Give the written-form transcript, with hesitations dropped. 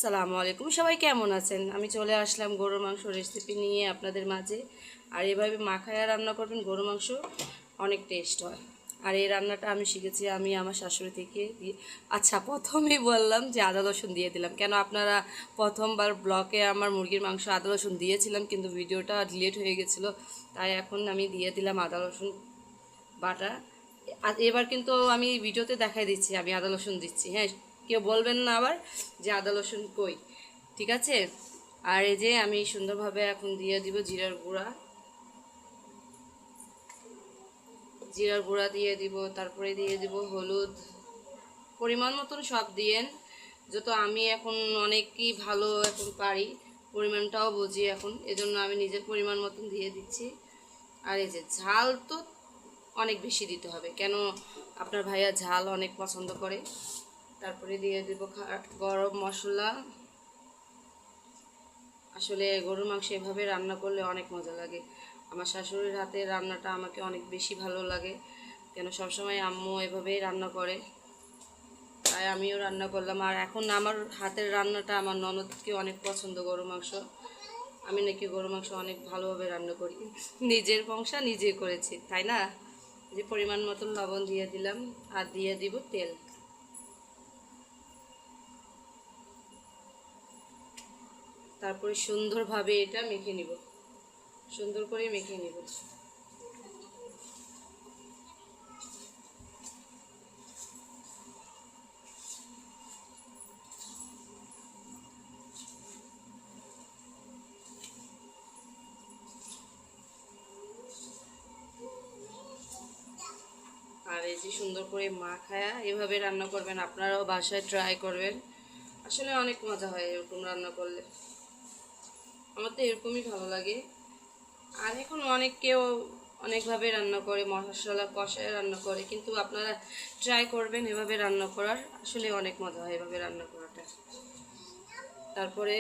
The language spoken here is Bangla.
আসসালামু আলাইকুম, সবাই কেমন আছেন? আমি চলে আসলাম গরুর মাংস রেসিপি নিয়ে আপনাদের মাঝে। আর এভাবে মাখায়া রান্না করবেন, গরুর মাংস অনেক টেস্ট হয়। আর এই রান্নাটা আমি শিখেছি আমি আমার শাশুড়ি থেকে। আচ্ছা, প্রথমেই বললাম যে আদা রসুন দিয়ে দিলাম কেন, আপনারা প্রথমবার ব্লকে আমার মুরগির মাংস আদা রসুন দিয়েছিলাম, কিন্তু ভিডিওটা ডিলিট হয়ে গেছিলো, তাই এখন আমি দিয়ে দিলাম আদা রসুন বাটা। আর এবার কিন্তু আমি ভিডিওতে দেখাই দিচ্ছি আমি আদা রসুন দিচ্ছি, হ্যাঁ, কেউ বলবেন না আবার যে আদা রসুন কই। ঠিক আছে। আর এই যে আমি সুন্দরভাবে এখন দিয়ে দিব জিরার গুঁড়া, দিয়ে দিব, তারপরে দিয়ে দিব হলুদ, পরিমাণ মতন সব দিয়েন। যত আমি এখন অনেকই ভালো এখন পারি, পরিমাণটাও বুঝি এখন, এজন্য আমি নিজের পরিমাণ মতন দিয়ে দিচ্ছি। আর এই যে ঝাল তো অনেক বেশি দিতে হবে, কেন আপনার ভাইয়া ঝাল অনেক পছন্দ করে। তারপরে দিয়ে দেব গরম মশলা। আসলে গরুর মাংস এভাবে রান্না করলে অনেক মজা লাগে। আমার শাশুড়ির হাতের রান্নাটা আমাকে অনেক বেশি ভালো লাগে, কেন সবসময় আম্মু এভাবেই রান্না করে, তাই আমিও রান্না করলাম। আর এখন আমার হাতের রান্নাটা আমার ননদকে অনেক পছন্দ, গরু মাংস। আমি নাকি গরু মাংস অনেক ভালোভাবে রান্না করি, নিজের বংশা নিজে করেছি, তাই না? যে পরিমাণ মতন লবণ দিয়ে দিলাম, আর দিয়ে দিব তেল। তারপরে সুন্দরভাবে এটা মেখে নিব, সুন্দর করে মেখে নিব। আর এই যে সুন্দর করে মাখায়া এভাবে রান্না করবেন, আপনারাও বাসায় ট্রাই করবেন। আসলে অনেক মজা হয় এরকম রান্না করলে, আমার তো এরকমই ভালো লাগে। আর এখন অনেকেও অনেকভাবে রান্না করে, মশলা কষায় রান্না করে, কিন্তু আপনারা ট্রাই করবেন এভাবে রান্না করার, আসলে অনেক মজা হয় এভাবে রান্না করাটা। তারপরে